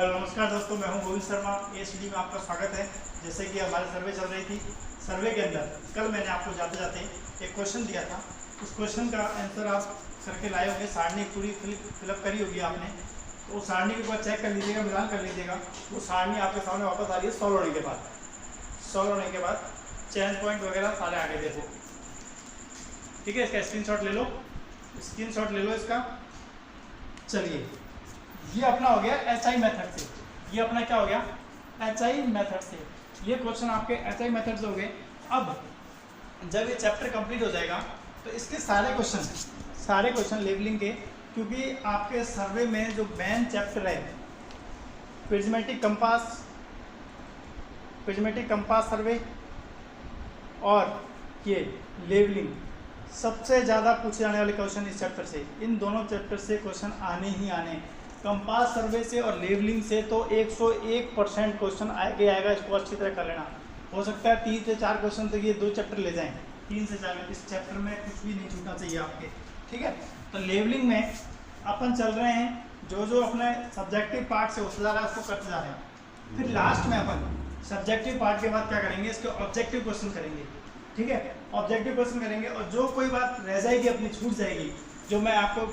Hello नमस्कार दोस्तों, मैं हूं गोविंद शर्मा। एएसडी में आपका स्वागत है। जैसे कि हमारी सर्वे चल रही थी, सर्वे के अंदर कल मैंने आपको जाते जाते एक क्वेश्चन दिया था। उस क्वेश्चन का आंसर आप करके लाए होंगे, सारणी पूरी फिलअप करी होगी आपने। तो उस सारणी के बाद चेक कर लीजिएगा, मिलान कर लीजिएगा। वो सारणी आपके सामने वापस आ रही है सॉल्व होने के बाद। सॉल्व होने के बाद चेंज पॉइंट वगैरह सारे आगे देखो, ठीक है। इसका स्क्रीनशॉट ले लो, स्क्रीनशॉट ले लो इसका। चलिए, ये अपना हो गया एचआई मेथड से। ये अपना क्या हो गया? एचआई मेथड से। ये क्वेश्चन आपके एचआई मेथड से हो गए। अब जब ये चैप्टर कंप्लीट हो जाएगा तो इसके सारे क्वेश्चन लेवलिंग के, क्योंकि आपके सर्वे में जो मेन चैप्टर है प्रिज्मेटिक कंपास सर्वे और ये लेवलिंग, सबसे ज़्यादा पूछे जाने वाले क्वेश्चन इस चैप्टर से। इन दोनों चैप्टर से क्वेश्चन आने ही आने। कंपास सर्वे से और लेवलिंग से तो 101% क्वेश्चन आगे आएगा। इसको अच्छी तरह कर लेना। हो सकता है 3 से 4 क्वेश्चन तक ये 2 चैप्टर ले जाएं। 3 से 4 इस चैप्टर में कुछ भी नहीं छूटना चाहिए आपके, ठीक है। तो लेवलिंग में अपन चल रहे हैं, जो अपने सब्जेक्टिव पार्ट से होता जा रहा है उसको करते जा रहे हैं। फिर लास्ट में अपन सब्जेक्टिव पार्ट के बाद क्या करेंगे, इसके ऑब्जेक्टिव क्वेश्चन करेंगे, ठीक है। ऑब्जेक्टिव क्वेश्चन करेंगे और जो कोई बात रह जाएगी अपनी, छूट जाएगी, जो मैं आपको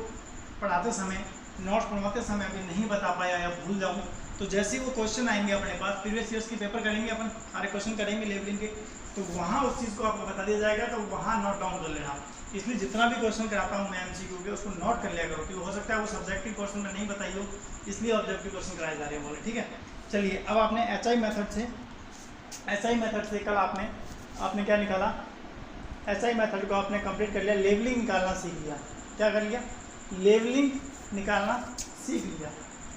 पढ़ाते समय, नोट्स बनवाते समय अभी नहीं बता पाया या भूल जाऊँ, तो जैसे ही वो क्वेश्चन आएंगे अपने पास, प्रीवियस ईयर्स के पेपर करेंगे अपन, सारे क्वेश्चन करेंगे लेवलिंग के, तो वहाँ उस चीज़ को आपको बता दिया जाएगा। तो वहाँ नोट डाउन कर लेना। इसलिए जितना भी क्वेश्चन कराता हूँ मैं एमसीक्यू के, उसको नोट कर लिया करो, क्योंकि हो सकता है वो सब्जेक्टिव क्वेश्चन में नहीं बताई हो, इसलिए ऑब्जेक्टिव क्वेश्चन कराए जा रहे हैं बोले, ठीक है। चलिए, अब आपने एचआई मेथड से कल आपने क्या निकाला? एचआई मेथड को आपने कंप्लीट कर लिया, लेवलिंग निकालना सीख लिया। क्या कर लिया? लेवलिंग निकालना सीख लिया।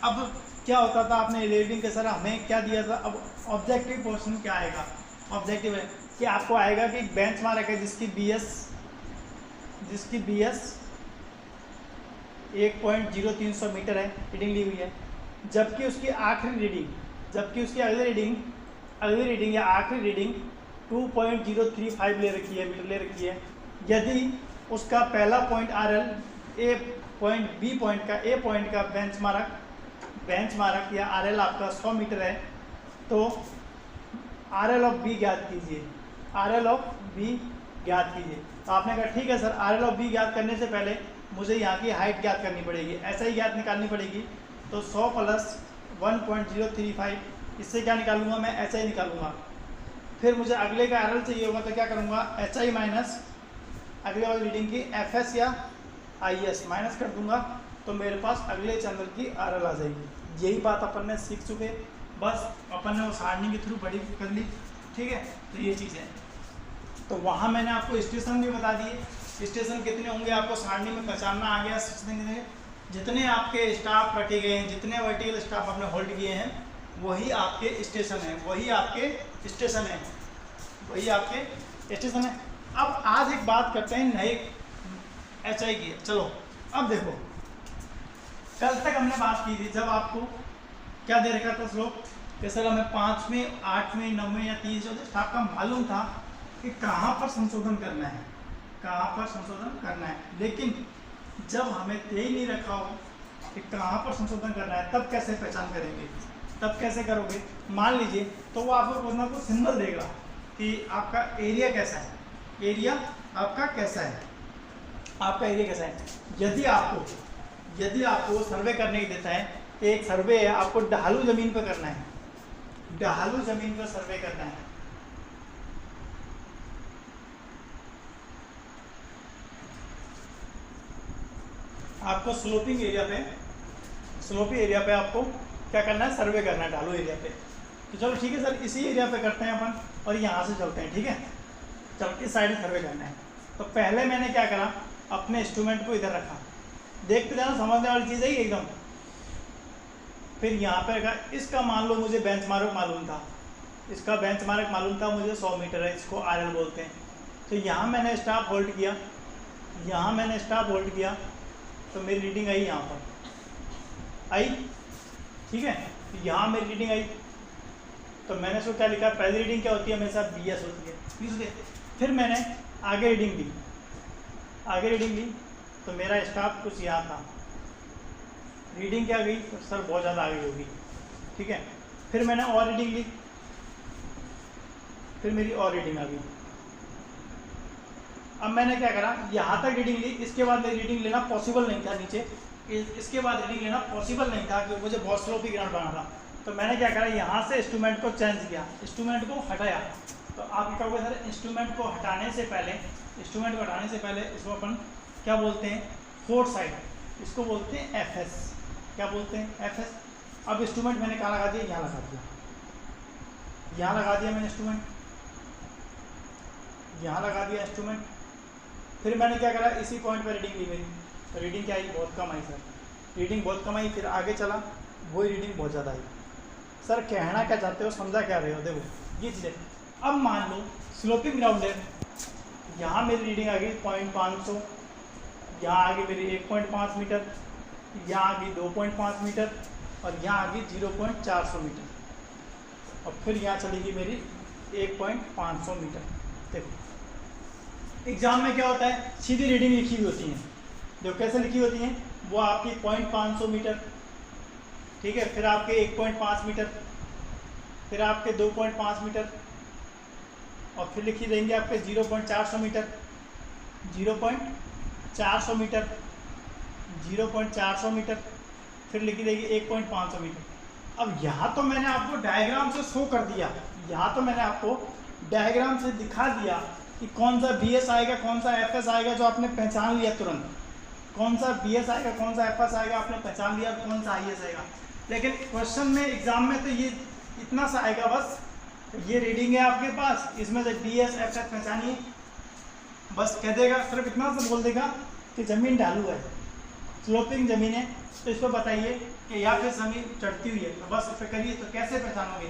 अब क्या होता था, आपने लेवलिंग के सर हमें क्या दिया था? अब ऑब्जेक्टिव क्वेश्चन क्या आएगा? ऑब्जेक्टिव है कि आपको आएगा कि बेंच मार्क है जिसकी बीएस 1.0300 मीटर है, रीडिंग ली हुई है, जबकि उसकी अगली रीडिंग या आखिरी रीडिंग 2.035 ले रखी है, मीटर ले रखी है। यदि उसका पहला पॉइंट आरएल ए पॉइंट का बेंच मार्क या आरएल आपका 100 मीटर है, तो आरएल ऑफ बी ज्ञात कीजिए। तो आपने कहा ठीक है सर, आरएल ऑफ बी ज्ञात करने से पहले मुझे यहाँ की हाइट ज्ञात करनी पड़ेगी, ऐसा ही ज्ञात निकालनी पड़ेगी। तो 100 + 1.035, इससे क्या निकालूंगा मैं? एचआई निकालूंगा। फिर मुझे अगले का आरएल चाहिए होगा, तो क्या करूँगा? एचआई माइनस अगले वाली रीडिंग की एफएस या आईएस माइनस कर दूंगा, तो मेरे पास अगले चैनल की आरएल आ जाएगी। यही बात अपन ने सीख चुके, बस अपन ने वो सारणी के थ्रू बड़ी कर ली, ठीक है। तो ये चीज़ है। तो वहाँ मैंने आपको स्टेशन भी बता दिए, स्टेशन कितने होंगे आपको सारणी में पहचानना आ गया। जितने आपके स्टाफ रखे गए हैं, जितने वर्टिकल स्टाफ आपने होल्ड किए हैं, वही आपके स्टेशन है, अब आज एक बात करते हैं नए एचआई की। चलो, अब देखो, कल तक हमने बात की थी, जब आपको क्या दे रखा था स्लोप, कि सर हमें 5वें, 8वें, 9वें या 30 स्टाफ का मालूम था कि कहाँ पर संशोधन करना है, लेकिन जब हमें दे ही नहीं रखा हो कि कहाँ पर संशोधन करना है, तब कैसे पहचान करेंगे? तब कैसे करोगे? मान लीजिए, तो वो आपको कोई ना कोई सिंबल देगा कि आपका एरिया कैसा है, यदि आपको सर्वे करने की देता है, एक सर्वे है, आपको ढालू जमीन पर करना है, सर्वे करना है। आपको स्लोपी एरिया पे आपको क्या करना है? सर्वे करना है, ढालू एरिया पे। तो चलो ठीक है सर, इसी एरिया पे करते हैं अपन, और यहाँ से चलते हैं, ठीक है। चलो, इस साइड सर्वे करना है। तो पहले मैंने क्या करा, अपने इंस्ट्रूमेंट को इधर रखा, देखते जाना, समझने वाली चीज़ है एकदम। फिर यहाँ पे रखा, इसका मान लो मुझे बेंच मार्क मालूम था, मुझे 100 मीटर है, इसको आरएल बोलते हैं। तो यहाँ मैंने स्टाफ होल्ड किया, तो मेरी रीडिंग आई, यहाँ पर आई, ठीक है। तो यहाँ मेरी रीडिंग आई, तो मैंने इसको क्या लिखा? पहली रीडिंग क्या होती है? हमेशा बीएस होती है। फिर मैंने आगे रीडिंग ली, तो मेरा स्टाफ कुछ यहाँ था, रीडिंग क्या गई? तो सर बहुत ज़्यादा आ गई होगी, ठीक है। फिर मैंने और रीडिंग ली, फिर मेरी और रीडिंग आ गई। अब मैंने क्या करा, यहाँ तक रीडिंग ली, इसके बाद मेरी रीडिंग लेना पॉसिबल नहीं था नीचे, इसके बाद रीडिंग लेना पॉसिबल नहीं था क्योंकि मुझे बहुत स्लोपी ग्राउंड बना था। तो मैंने क्या करा, यहाँ से इंस्ट्रूमेंट को चेंज किया, इंस्ट्रूमेंट को हटाया। तो आप क्या कहोगे सर, इंस्ट्रूमेंट को हटाने से पहले इसको अपन क्या बोलते हैं, फोर्थ साइड, इसको बोलते हैं एफएस। क्या बोलते हैं, एफएस। अब इंस्ट्रूमेंट मैंने कहाँ लगा दिया, यहाँ लगा दिया, यहाँ लगा दिया मैंने इंस्ट्रूमेंट, यहाँ लगा दिया इंस्ट्रूमेंट। फिर मैंने क्या करा, इसी पॉइंट पर रीडिंग ली मेरी, तो रीडिंग क्या आई, बहुत कम आई सर, रीडिंग बहुत कम आई। फिर आगे चला, वही रीडिंग बहुत ज़्यादा आई। सर कहना क्या चाहते हो, समझा क्या रहे हो, देखो ये चीज़ें। अब मान लो स्लोपिंग ग्राउंड है, यहाँ मेरी रीडिंग आ गई 0.500, यहाँ आ गई मेरी 1.5 मीटर, यहाँ आ गई 2.5 मीटर, और यहाँ आ गई 0.400 मीटर, और फिर यहाँ चलेगी मेरी 1.500 मीटर। देखो एग्जाम में क्या होता है, सीधी रीडिंग लिखी हुई होती है, जो कैसे लिखी होती हैं, वो आपकी 0.500 मीटर, ठीक है, फिर आपके 1.5 मीटर, फिर आपके 2.5 मीटर, और फिर लिखी रहेंगे आपके 0.400 मीटर, 0.400 मीटर, 0.400 मीटर, फिर लिखी रहेगी 1.500 मीटर। अब यहाँ तो मैंने आपको डायग्राम से शो कर दिया, यहाँ तो मैंने आपको डायग्राम से दिखा दिया कि कौन सा BS आएगा, कौन सा FS आएगा, जो आपने पहचान लिया तुरंत, कौन सा BS आएगा, कौन सा FS आएगा, आपने पहचान लिया, कौन सा IS आएगा। लेकिन क्वेश्चन में, एग्जाम में तो ये इतना सा आएगा बस, ये रीडिंग है आपके पास, इसमें से BS FS पहचानिए, बस कह देगा, सिर्फ इतना सा बोल देगा कि ज़मीन ढालू है, स्लोपिंग ज़मीन है, तो इसको बताइए कि या फिर ज़मीन चढ़ती हुई है, तो बस उस पर करिए। तो कैसे पहचानोगे,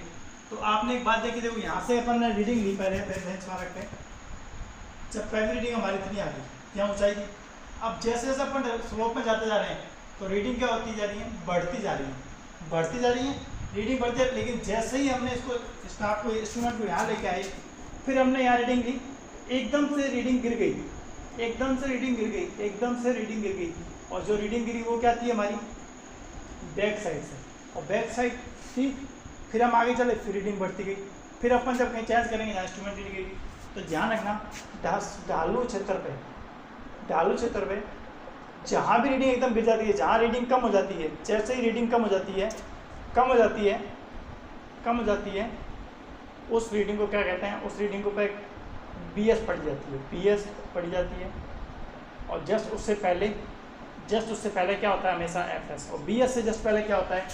तो आपने एक बात देखी, देखो यहाँ से अपन ने रीडिंग ली पहले बेंचमार्क पे, जब पहली रीडिंग हमारी इतनी आ गई, यहाँ ऊंचाई थी। अब जैसे जैसे अपन स्लोप में जाते जा रहे हैं, तो रीडिंग क्या होती जा रही है, बढ़ती जा रही है, बढ़ती जा रही है, रीडिंग बढ़ती है। लेकिन जैसे ही हमने इसको स्टाफ को, इंस्ट्रूमेंट को यहाँ लेके आए, फिर हमने यहाँ रीडिंग ली, एकदम से रीडिंग गिर गई, एकदम से रीडिंग गिर गई, एकदम से रीडिंग गिर गई। और जो रीडिंग गिरी वो क्या थी हमारी, बैक साइड से, और बैक साइड थी। फिर हम आगे चले, फिर रीडिंग बढ़ती गई। फिर अपन जब कहीं चेंज करेंगे, यहाँ इंस्ट्रूमेंट रीडिंग गिरी, तो ध्यान रखना ढालू क्षेत्र पे, ढालू क्षेत्र पे जहाँ भी रीडिंग एकदम गिर जाती है, जहाँ रीडिंग कम हो जाती है, जैसे ही रीडिंग कम हो जाती है, कम हो जाती है, कम हो जाती है, उस रीडिंग को क्या कहते हैं, उस रीडिंग को पे BS पड़ी जाती है, BS पड़ी जाती है। और जस्ट उससे पहले क्या होता है हमेशा FS, और BS से जस्ट पहले क्या होता है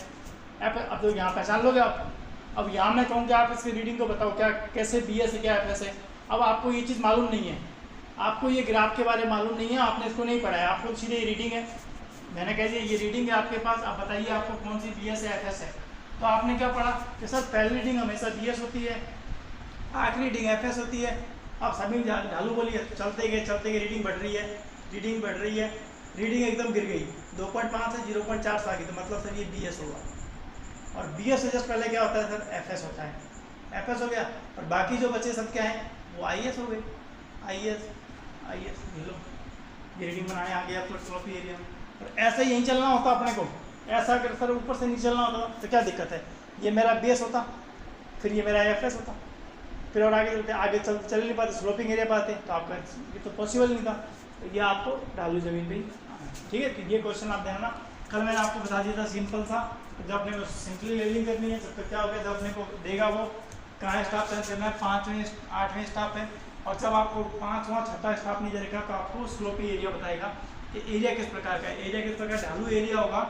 FS। अब तो यहाँ पहचान लोगे आप। अब यहाँ मैं कहूँ कि आप इसकी रीडिंग को बताओ, क्या कैसे BS है, क्या FS है। अब आपको ये चीज़ मालूम नहीं है, आपको ये ग्राफ के बारे में मालूम नहीं है, आपने इसको नहीं पढ़ा है, आपको सीधे रीडिंग है, मैंने कह दिया ये रीडिंग है आपके पास, आप बताइए आपको कौन सी BS है, FS है। तो आपने क्या पढ़ा कि सर पहली रीडिंग हमेशा BS होती है, आखिरी रीडिंग FS होती है। अब सभी ढालू बोलिए, चलते गए रीडिंग बढ़ रही है, रीडिंग बढ़ रही है, रीडिंग एकदम गिर गई, 2.5 से 0.4 से आ गई, तो मतलब सर ये BS होगा। और BS से जस्ट पहले क्या होता है सर, FS होता है, FS हो गया। और बाकी जो बचे सब क्या है, वो IS हो गए, IS लो, ये रीडिंग बनाने आ गया आपको स्लोपी एरिया में। और ऐसा ही यहीं चलना होता अपने को, ऐसा अगर सर ऊपर से नहीं चलना होता तो क्या दिक्कत है, ये मेरा BS होता, फिर ये मेरा FS होता, फिर और आगे चल नहीं पाते, स्लोपिंग एरिया पाते, तो आपका ये तो पॉसिबल नहीं था। तो ये आपको ढालू जमीन पे ही, ठीक है। तो ये क्वेश्चन आप देना। कल मैंने आपको बता दिया था सिंपल सा, जब अपने को सिंपली लेवलिंग करनी है, जब तक क्या हो गया, जब अपने को देगा वो कहाँ स्टाफ चेंज करना है, 5वें 8वें स्टाफ है, और जब आपको 5वां 6वां स्टाफ नहीं देगा तो आपको स्लोपी एरिया बताएगा कि एरिया किस प्रकार का है, एरिया किस प्रकार ढालू एरिया होगा,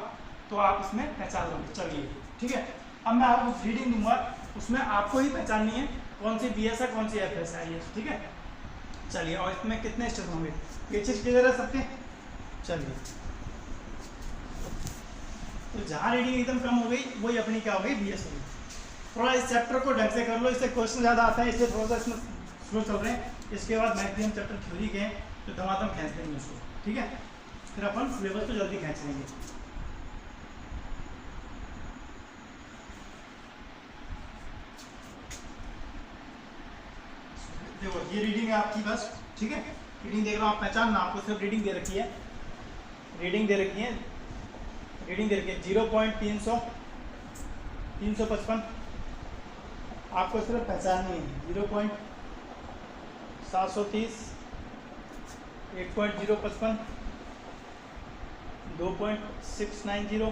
तो आप इसमें पहचान लोगे। चलिए ठीक है, अब मैं आपको रीडिंग दूंगा, उसमें आपको ही पहचाननी है कौन सी BS है, कौन सी FS है, IS, ठीक है। चलिए, और इसमें कितने स्टेप होंगे, ये चीज़ क्लियर है सबके। चलिए, तो जहाँ रीडिंग एकदम कम हो गई, वही अपनी क्या हो गई, BS हो गई। थोड़ा इस चैप्टर को ढंग से कर लो, इससे क्वेश्चन ज़्यादा आते हैं, इसलिए थोड़ा सा इसमें स्लो चल रहे हैं। इसके बाद मैक्सिमम चैप्टर थ्योरी के हैं, तो धमाधम खींच देंगे उसको, ठीक है। फिर अपन सिलेबस को जल्दी खींच लेंगे। देखो ये रीडिंग है आपकी, बस ठीक है, रीडिंग देख रहा हूँ आप पहचानना, आपको सिर्फ रीडिंग दे रखी है, रीडिंग दे रखी है 0.300, 355 आपको सिर्फ पहचाननी है। 0.730, 1.055, 2.690,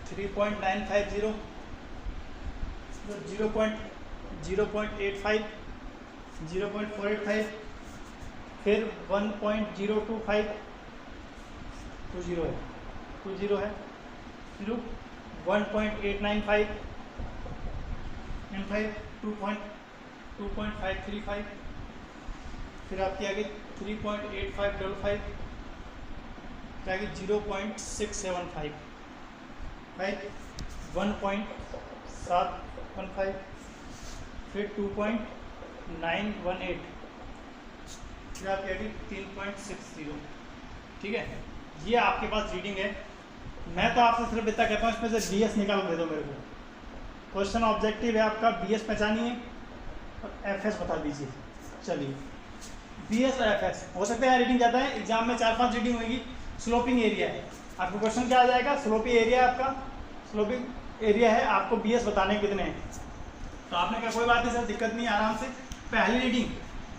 3.950, 0.085, 0.485, फिर 1.025, 20 है, 20 है, फिर 1.895, 2.535, फिर आपकी आगे 3.8555, फिर आगे 0.675, 1.715, फिर 2.918, फिर आपकी आगे 3.60। ठीक है, ये आपके पास रीडिंग है। मैं तो आपसे सिर्फ इतना कहता हूँ इसमें से BS निकाल दे दो मेरे को। क्वेश्चन ऑब्जेक्टिव है आपका, BS पहचानिए और FS बता दीजिए। चलिए BS और FS हो सकता है रीडिंग ज़्यादा है, एग्जाम में 4-5 रीडिंग होगी। स्लोपिंग एरिया है, आपको क्वेश्चन क्या आ जाएगा, स्लोपिंग एरिया आपका, स्लोपिंग एरिया है, आपको BS बताने कितने हैं। तो आपने कहा कोई बात नहीं सर, दिक्कत नहीं, आराम से। पहली रीडिंग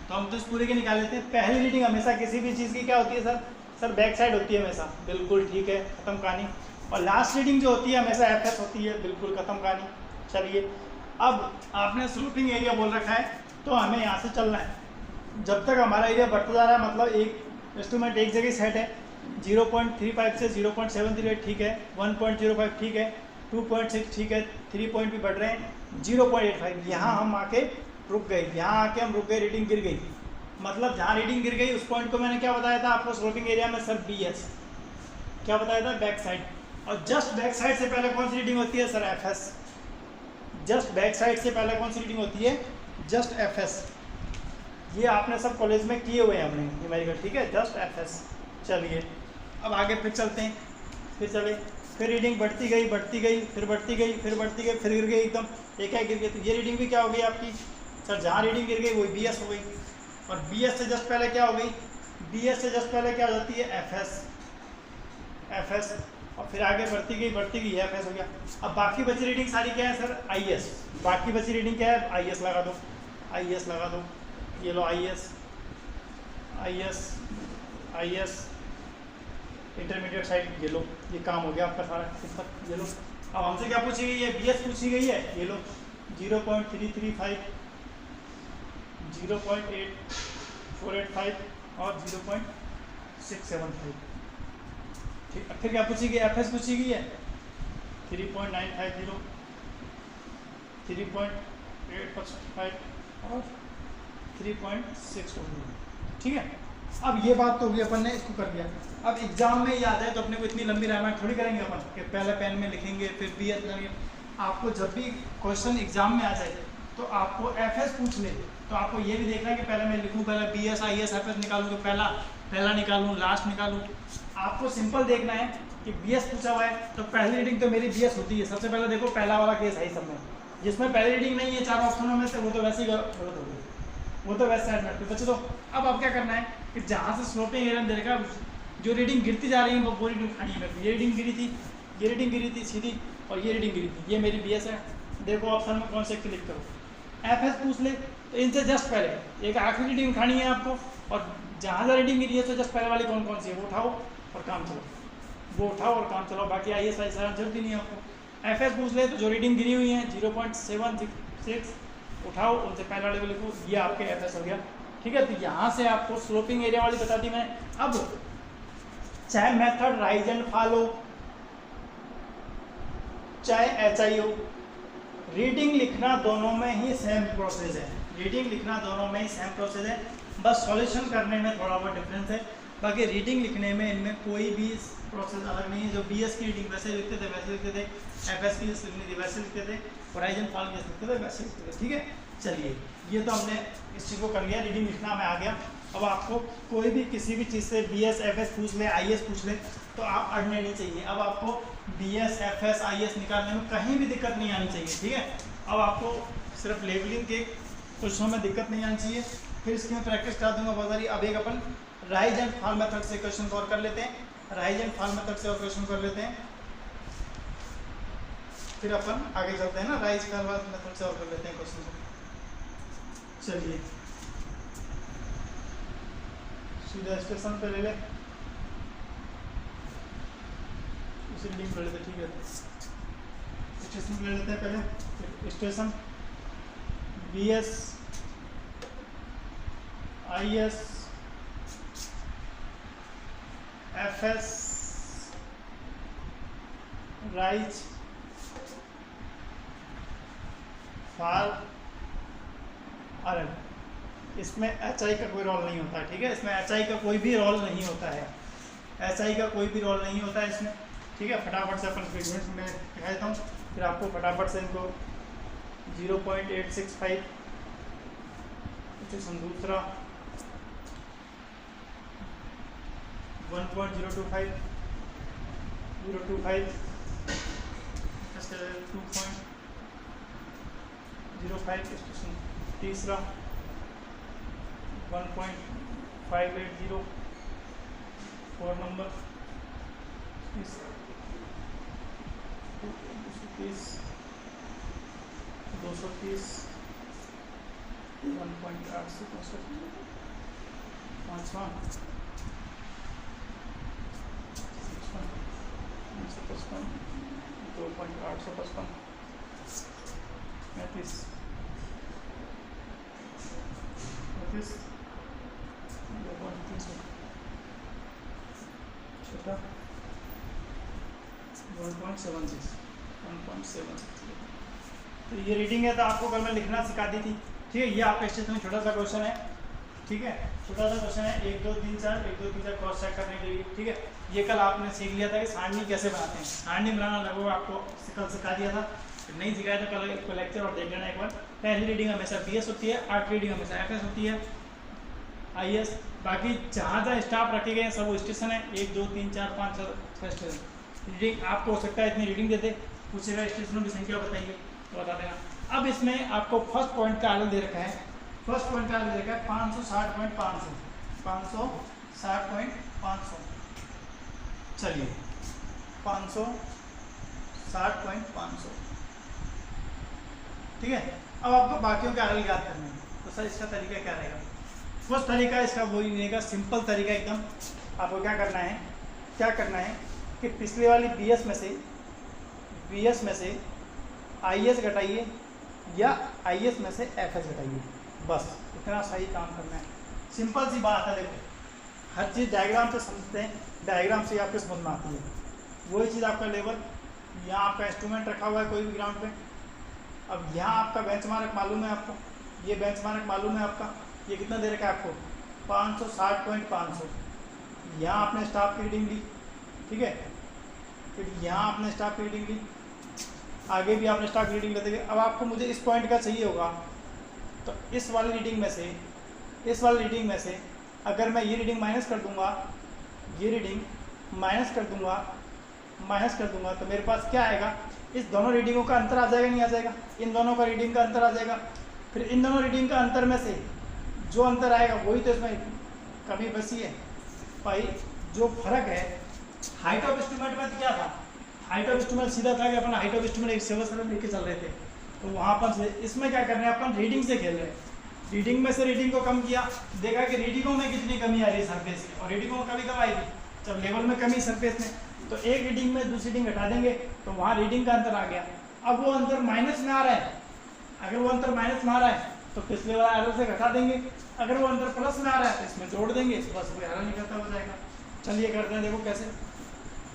तो हम तो इस पूरे की निकाल लेते हैं। पहली रीडिंग हमेशा किसी भी चीज़ की क्या होती है सर बैक साइड होती है हमेशा, बिल्कुल ठीक है, खत्म कहानी। और लास्ट रीडिंग जो होती है हमेशा FS होती है, बिल्कुल खत्म कहानी। चलिए अब आपने स्लोपिंग एरिया बोल रखा है तो हमें यहाँ से चलना है। जब तक हमारा एरिया बढ़ता जा रहा है, मतलब एक इंस्ट्रूमेंट एक जगह सेट है, 0.35 से 0.708 ठीक है, 1.05 ठीक है, 2.6 ठीक है, 3 पॉइंट भी बढ़ रहे हैं, 0.85 यहाँ हम आके रुक गए, यहाँ आके हम रुक गए, रीडिंग गिर गई। मतलब जहाँ रीडिंग गिर गई उस पॉइंट को मैंने क्या बताया था आपको स्लोपिंग एरिया में सर, BS क्या बताया था, बैक साइड। और जस्ट बैक साइड से पहले कौन सी रीडिंग होती है sir, FS। Just back side से पहले कौन सी रीडिंग होती है, जस्ट FS। ये आपने सब कॉलेज में किए हुए हैं हमने न्यूमेरिकल, ठीक है, जस्ट FS। चलिए अब आगे फिर चलते हैं, फिर रीडिंग बढ़ती गई, फिर बढ़ती गई, फिर गिर गई एकदम, एक गिर गई। तो ये रीडिंग भी क्या हो गई आपकी सर, जहाँ रीडिंग गिर गई वही BS हो गई। और BS से जस्ट पहले क्या हो गई, BS से जस्ट पहले क्या हो जाती है, FS। और फिर आगे बढ़ती गई FS हो गया। अब बाकी बची रीडिंग सारी क्या है सर, IS। बाकी बची रीडिंग क्या है, IS लगा दो, ये लो IS इंटरमीडिएट साइड, ये लो, ये काम हो गया आपका सारा। ये लो, अब हमसे क्या पूछी गई है, BS पूछी गई है, ये लो 0.335, 0.8485 और 0.675। ठीक, फिर क्या पूछी गई, FS पूछी गई है 3.950, 3.855 और 3.620। ठीक है, अब ये बात तो होगी, अपन ने इसको कर दिया। अब एग्जाम में याद है तो अपने को इतनी लंबी रामायण थोड़ी करेंगे अपन कि पहले पेन में लिखेंगे फिर BS करेंगे। आपको जब भी क्वेश्चन एग्जाम में आ जाए तो आपको FS पूछ ले तो आपको ये भी देखना है कि पहले मैं लिखूँ, पहले BS IS FS निकालूँ, तो पहला निकालूँ, लास्ट निकालूँ। आपको सिंपल देखना है कि BS पूछा हुआ है तो पहली रीडिंग तो मेरी BS होती है। सबसे पहले देखो पहला वाला केस है सब में, जिसमें पहली रीडिंग नहीं है 4 ऑप्शनों में से, वो तो वैसे ही गलत हो गई, वो तो वैसे साइड में बच्चों। तो अब आप क्या करना है कि जहाँ से स्लोपिंग एरिया देखा, जो रीडिंग गिरती जा रही है वो रीडिंग उठानी है मेरे को। ये रीडिंग गिरी थी सीधी, और ये रीडिंग गिरी थी, ये मेरी BS है। देखो ऑप्शन में कौन से क्लिक करो, FS पूछ ले तो इनसे जस्ट पहले एक आखिरी रीडिंग उठानी है आपको, और जहाँ जहाँ रीडिंग गिरी है तो जस्ट पहले वाली कौन सी है वो उठाओ और काम चलाओ, बाकी IS जरूरत ही नहीं है आपको। FS पूछ ले तो जो रीडिंग गिरी हुई है 0.766 उठाओ, उनसे पहले वाले को लिखो, ये आपके FS हो गया। ठीक है, तो यहाँ से आपको स्लोपिंग एरिया वाली बता दी मैंने। अब चाहे मेथड राइज एंड फॉलो, चाहे HI हो, रीडिंग लिखना दोनों में ही सेम प्रोसेस है, बस सॉल्यूशन करने में थोड़ा बहुत डिफरेंस है। बाकी रीडिंग लिखने में इनमें कोई भी प्रोसेस अलग नहीं है। जो BS की रीडिंग वैसे लिखते थे FS की लिखनी थी वैसे लिखते थे, और राइज एंड फॉलो लिखते थे वैसे लिखते थे। ठीक है, चलिए ये तो हमने इस चीज़ को कर लिया, रीडिंग लिखना में आ गया। अब आपको कोई भी किसी भी चीज़ से BS FS पूछ ले, IS पूछ ले तो आप अड़ने नहीं चाहिए। अब आपको BS FS IS निकालने में कहीं भी दिक्कत नहीं आनी चाहिए। ठीक है, अब आपको सिर्फ लेवलिंग के क्वेश्चनों में दिक्कत नहीं आनी चाहिए। फिर इसकी मैं प्रैक्टिस करा दूंगा बहुत सारी। अब एक अपन राइज एंड फॉल मेथड से क्वेश्चन और कर लेते हैं, फिर अपन आगे चलते हैं ना, राइज का मेथड से और कर लेते हैं क्वेश्चन को। चलिए सीधा स्टेशन पे ले ले, उसी लिंक ले लेते, ठीक है। स्टेशन पे ले लेते हैं पहले। Station BS IS FS rise fall RL। इसमें HI का कोई रोल नहीं होता है, ठीक है। इसमें HI का कोई भी रोल नहीं होता है, HI का कोई भी रोल नहीं होता है इसमें, ठीक है। फटाफट से अपन फ्रीक्वेंस में कह देता हूँ, फिर आपको फटाफट से इनको 0.865 स्टेशन दूसरा 1.025 025 2.05 स्टेशन तीसरा 1.580 4 नंबर 230 230 1.8 से 5वां 2.855 35 छोटा 1.76 तो ये रीडिंग है। तो आपको कल मैं लिखना सिखा दी थी, ठीक है। ये आपका स्टेशन में छोटा सा क्वेश्चन है, ठीक है। छोटा सा क्वेश्चन है, 1 2 3 4 1 2 3 4 क्रॉस चेक करने के लिए, ठीक है। ये कल आपने सीख लिया था कि सारणी कैसे बनाते हैं। सारणी बनाना लगभग आपको कल सिखा दिया था, नहीं सिखाया तो कल इसको लेक्चर और देख लेना एक बार। पहली रीडिंग हमेशा BS होती है, 8वीं रीडिंग हमेशा FS होती है, IS। बाकी जहाँ जहाँ स्टाफ रखे गए हैं सब वो स्टेशन है, 1 2 3 4 5 6 स्टेशन। रीडिंग आपको हो सकता है इतनी रीडिंग देते, पूछेगा स्टेशनों की संख्या बताइए तो बता देना। अब इसमें आपको फर्स्ट पॉइंट का RL दे रखा है, फर्स्ट पॉइंट का RL दे रखा है 560.500 560.500। चलिए 560.500, ठीक है। अब आपको बाकियों के RL याद करने हैं, तो सर इसका तरीका क्या रहेगा। फर्स्ट तरीका इसका वही रहेगा, सिंपल तरीका एकदम। आपको क्या करना है कि पिछले वाली BS में से IS घटाइए या IS में से FS घटाइए, बस इतना सही काम करना है। सिंपल सी बात है। देखो हर चीज़ डायग्राम से समझते हैं, डायग्राम से आपको समझ में आती है। वही चीज़ आपका लेवल, यहाँ आपका इंस्ट्रूमेंट रखा हुआ है कोई भी ग्राउंड पे। अब यहाँ आपका बेंचमार्क मालूम है आपको, ये बेंचमार्क मालूम है आपका, ये कितना दे रखा है आपको 560.500। यहाँ आपने स्टाफ की रीडिंग ली, ठीक है। फिर यहाँ आपने स्टाफ की रीडिंग ली, आगे भी आपने स्टाफ की रीडिंग लेते गए। अब आपको मुझे इस पॉइंट का चाहिए होगा, तो इस वाली रीडिंग में से अगर मैं ये रीडिंग माइनस कर दूंगा, ये रीडिंग माइनस कर दूंगा तो मेरे पास क्या आएगा, इस दोनों रीडिंगों का अंतर आ जाएगा, नहीं आ जाएगा। इन दोनों का रीडिंग का अंतर आ जाएगा। फिर इन दोनों रीडिंग का अंतर में से जो अंतर आएगा वही तो इसमें कमी बची है भाई। जो फर्क है हाइट ऑफ एस्टिमेट में क्या था, हाइट ऑफ एस्टिमेट सीधा था कि अपन हाइट ऑफ एस्टिमेट एक सेवन लेके चल रहे थे, तो वहाँ पर से इसमें क्या कर रहे हैं अपन रीडिंग से खेल रहे हैं। रीडिंग में से रीडिंग को कम किया, देखा कि रीडिंगों में कितनी कमी आ रही है सरफेस की, और रीडिंगों में कभी कब आएगी जब लेवल में कमी सरफेस में। तो एक रीडिंग में दूसरी रीडिंग हटा देंगे तो वहाँ रीडिंग का अंतर आ गया। अब वो अंतर माइनस में आ रहा है, अगर वो अंतर माइनस में आ रहा है तो पिछले वाला एरर से घटा देंगे, अगर वो अंतर प्लस में आ रहा है तो इसमें जोड़ देंगे, बस वो एरर निकलता हो जाएगा। चलिए करते हैं, देखो कैसे।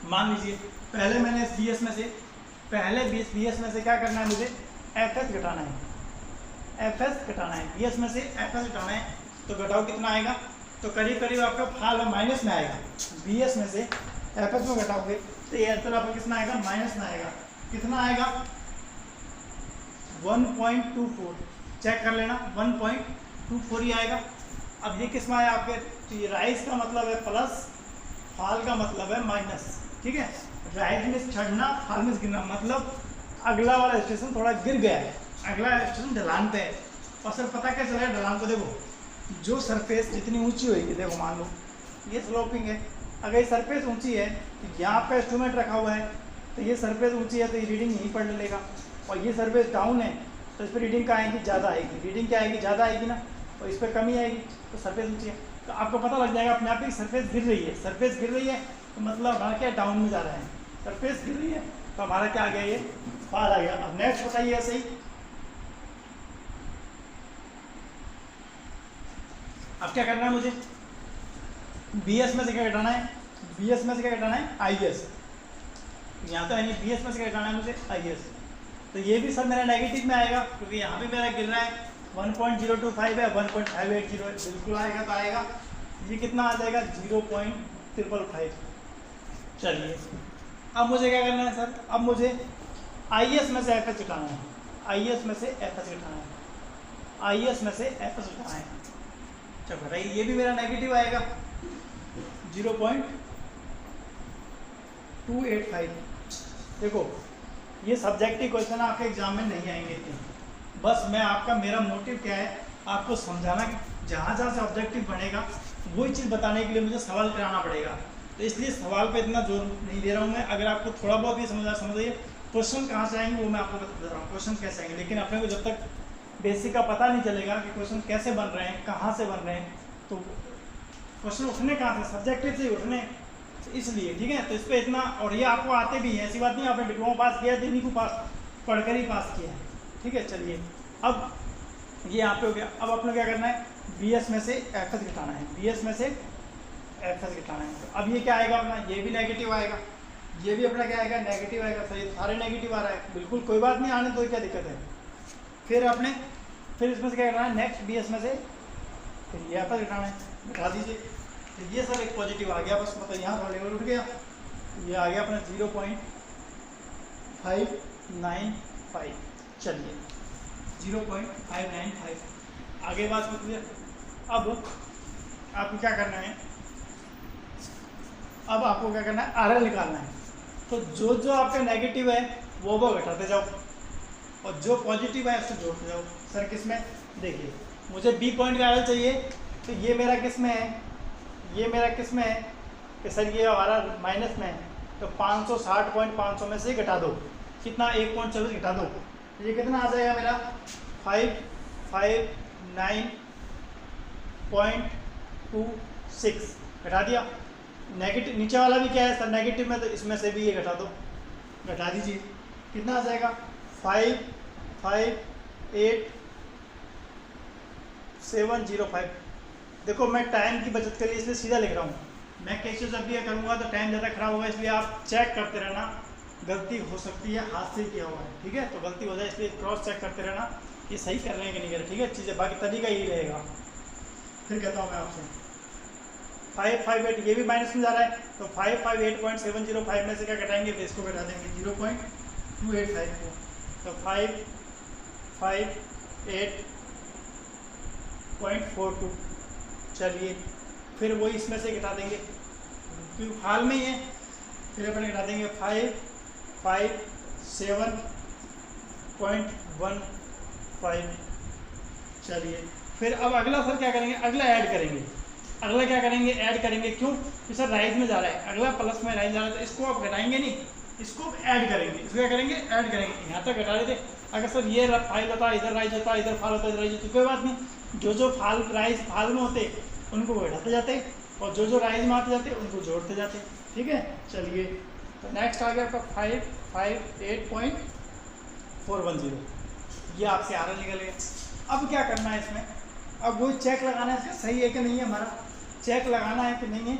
मान लीजिए पहले मैंने BS में से क्या करना है, मुझे FS घटाना है, BS में से FS घटाना है। तो घटाओ कितना आएगा, तो करीब करीब आपका फाल माइनस में आएगा। BS में से FS में घटाओगे तो ये आंसर आपका कितना आएगा, माइनस में आएगा। कितना आएगा 1.24, चेक कर लेना 1.24 ही आएगा। अब ये किस में आया आपके, तो ये राइज का मतलब है प्लस, फाल का मतलब है माइनस, ठीक है। राइज में चढ़ना, फाल में गिरना, मतलब अगला वाला स्टेशन थोड़ा गिर गया है, अगला स्टेशन ढलान पे है। और सर पता क्या चला ढलान को, देखो जो सरफेस जितनी ऊंची होगी, देखो मान लो ये स्लोपिंग है, अगर ये सरफेस ऊंची है तो यहाँ आपका इंस्ट्रूमेंट रखा हुआ है, तो ये सरफेस ऊंची है तो ये रीडिंग यहीं पर लेगा, और ये सरफेस डाउन है तो इस पर रीडिंग क्या आएगी, ज़्यादा आएगी। रीडिंग क्या आएगी, ज़्यादा आएगी ना, और इस पर कमी आएगी, तो सरफेस ऊंची है। तो आपको पता लग जाएगा अपने आप ही सरफेस गिर रही है। सरफेस गिर रही है तो मतलब हमारा क्या, डाउन में जा रहा है। सरफेस गिर रही है तो हमारा क्या आ गया, ये फाल आ गया। अब नेक्स्ट बताइए ऐसे ही, अब क्या करना है मुझे, BS में से क्या घटाना है, BS में से क्या घटाना है, IS। यहाँ तो यानी BS में से क्या घटाना है मुझे, IS। तो ये भी सब मेरा नेगेटिव में आएगा, क्योंकि यहाँ भी मेरा गिर रहा है 1.025 है, 1.580 है, बिल्कुल आएगा तो आएगा। ये कितना आ जाएगा, 0.555। चलिए अब मुझे क्या करना है सर, अब मुझे IS में से FS घटाना है, IS में से FS घटाना है, IS में से FS घटाना है। चलो बताइए, ये भी मेरा नेगेटिव आएगा 0.285। देखो ये सब्जेक्टिव क्वेश्चन आपके एग्जाम में नहीं आएंगे इतने, बस मैं आपका, मेरा मोटिव क्या है, आपको समझाना कि जहाँ जहाँ से ऑब्जेक्टिव बनेगा वही चीज़ बताने के लिए मुझे सवाल कराना पड़ेगा। तो इसलिए सवाल पे इतना जोर नहीं दे रहा हूँ मैं। अगर आपको थोड़ा बहुत भी समझिए क्वेश्चन कहाँ से आएंगे वो मैं आपको बता रहा हूँ, क्वेश्चन कैसे आएंगे। लेकिन अपने को जब तक बेसिक का पता नहीं चलेगा कि क्वेश्चन कैसे बन रहे हैं, कहाँ से बन रहे हैं, तो क्वेश्चन उठने कहाँ से, सब्जेक्टिव से उठने, इसलिए ठीक है। तो इस पर इतना, और ये आपको आते भी हैं, ऐसी बात नहीं आपने डिप्लोमा पास किया है, को पास पढ़कर ही पास किया है, ठीक है। चलिए अब ये यहाँ पे हो गया। अब अपने क्या करना है, BS में से FS घटाना है, BS में से FS घटाना है। तो अब ये क्या आएगा अपना, ये भी नेगेटिव आएगा, ये भी अपना क्या आएगा, नेगेटिव आएगा। तो ये सारे नेगेटिव आ रहा है, बिल्कुल कोई बात नहीं, आने तो क्या दिक्कत है। फिर इसमें से क्या करना है, नेक्स्ट BS में से फिर ये FS घटाना है, घटा दीजिए। तो ये सर एक पॉजिटिव आ गया, बस मतलब यहाँ थोड़ा लेवल उठ गया, ये आ गया अपना 0.595। चलिए 0.595 आगे बात होती है। अब आपको क्या करना है, अब आपको क्या करना है, RL निकालना है। तो जो जो आपका नेगेटिव है वो घटाते जाओ, और जो पॉजिटिव है उसको जोड़ते जाओ। सर किस में, देखिए मुझे B पॉइंट का RL चाहिए, तो ये मेरा किस में है, ये मेरा किस में है कि सर ये हमारा माइनस में है, तो 560.500 में से घटा दो, कितना 1.24 घटा दो, ये कितना आ जाएगा मेरा 559.26 घटा दिया। नेगेटिव नीचे वाला भी क्या है सर, नेगेटिव में, तो इसमें से भी ये घटा दो, घटा दीजिए, कितना आ जाएगा 558.705। देखो मैं टाइम की बचत के लिए इसलिए सीधा लिख रहा हूँ, मैं कैसे जब भी करूँगा तो टाइम ज़्यादा खराब होगा, इसलिए आप चेक करते रहना, गलती हो सकती है, हाथ से किया हुआ है, ठीक है। तो गलती हो जाए इसलिए क्रॉस चेक करते रहना, ये सही कर रहे हैं कि नहीं कर रहे, ठीक है। चीज़ें बाकी तरीका यही रहेगा। फिर कहता हूँ मैं आपसे 558, ये भी माइनस में जा रहा है, तो 558.705 में से क्या घटाएंगे, तो इसको घटा देंगे 0.285 को, तो 558.42। चलिए फिर वही इसमें से घटा देंगे क्योंकि हाल में ही है, फिर अपने घटा देंगे 557.15। चलिए फिर अब अगला सर क्या करेंगे, अगला ऐड करेंगे, अगला क्या करेंगे, ऐड करेंगे। क्यों, कि सर राइज में जा रहा है, अगला प्लस में राइज जा रहा है, तो इसको आप घटाएंगे नहीं, इसको ऐड करेंगे। इसको क्या करेंगे, ऐड करेंगे। यहाँ तक घटा देते, अगर सर ये फाइल होता, इधर राइज होता, इधर फाल होता, इधर राइज होता, कोई बात नहीं, जो जो राइज फाल में होते उनको घटाते जाते, और जो जो राइज में आते जाते उनको जोड़ते जाते, ठीक है। चलिए तो नेक्स्ट आ गया आपका 558.410, ये आपसे RL निकल गया। अब क्या करना है इसमें, अब वही चेक लगाना है, इसका सही है कि नहीं है, हमारा चेक लगाना है कि नहीं है,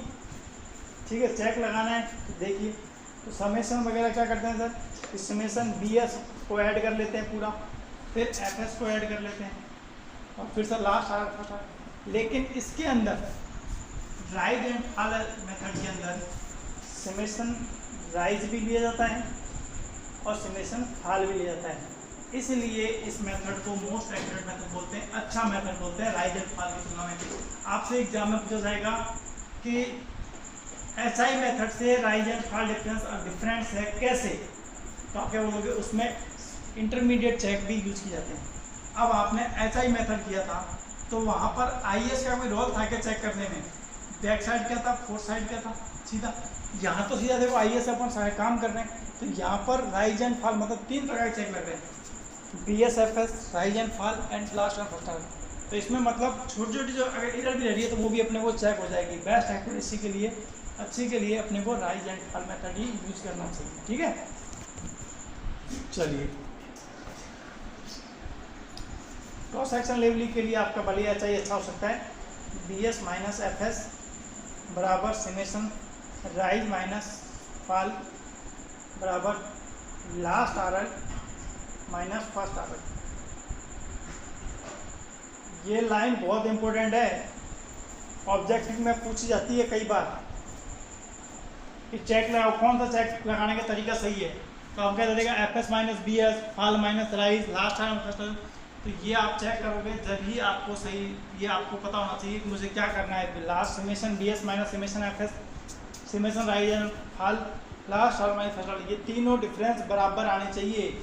ठीक है। चेक लगाना है तो देखिए, तो समेशन वगैरह क्या करते हैं सर, इस समेशन BS को ऐड कर लेते हैं पूरा, फिर FS को ऐड कर लेते हैं, और फिर सर लास्ट आ रखा था। लेकिन इसके अंदर राइज एंड फॉल मेथड के अंदर समेशन राइज भी लिया जाता है और समेशन फॉल भी लिया जाता है, इसलिए इस मेथड को मोस्ट एक्यूरेट मेथड बोलते हैं, अच्छा मेथड बोलते हैं राइज एंड फॉल की तुलना में। आपसे एग्जाम में पूछा जाएगा कि SI मेथड से राइज एंड फॉल डिफरेंस है कैसे, तो आप क्या बोलोगे, उसमें इंटरमीडिएट चेक भी यूज किए जाते हैं। अब आपने SI मेथड किया था तो वहाँ पर IS का कोई रोल था क्या चेक करने में, बैक साइड क्या था, फोर्थ साइड क्या था, सीधा। यहाँ तो सीधा देखो IS अपन काम कर रहे हैं, तो यहाँ पर राइज एंड फॉल मतलब 3 प्रकार के चेक लग रहे हैं, BSFS, rise and fall and last and first order. तो इसमें मतलब छोटी छोटी जो अगर एरर भी रह रही है तो वो भी अपने को चेक हो जाएगी। बेस्ट एक्यूरेसी के लिए, अच्छी के लिए अपने को rise and fall method he use करना चाहिए, ठीक है। चलिए, क्रॉस सेक्शन लेवलिंग के लिए आपका बलिया चाहिए अच्छा हो सकता है, BS माइनस FS बराबर समेशन राइज माइनस फॉल बराबर last RL minus first RL। ये लाइन बहुत इंपॉर्टेंट है, ऑब्जेक्टिव में पूछी जाती है कई बार कि चेक लगाओ, कौन सा चेक लगाने का तरीका सही है। तो हम क्या देगा FS minus BS, fall minus rise, last RL first. तो ये आप चेक करोगे जब ही आपको सही, ये आपको पता होना चाहिए कि मुझे क्या करना है। Last summation BS minus summation FS, summation rise and fall, last RL minus first RL, ये तीनों डिफरेंस बराबर आने चाहिए।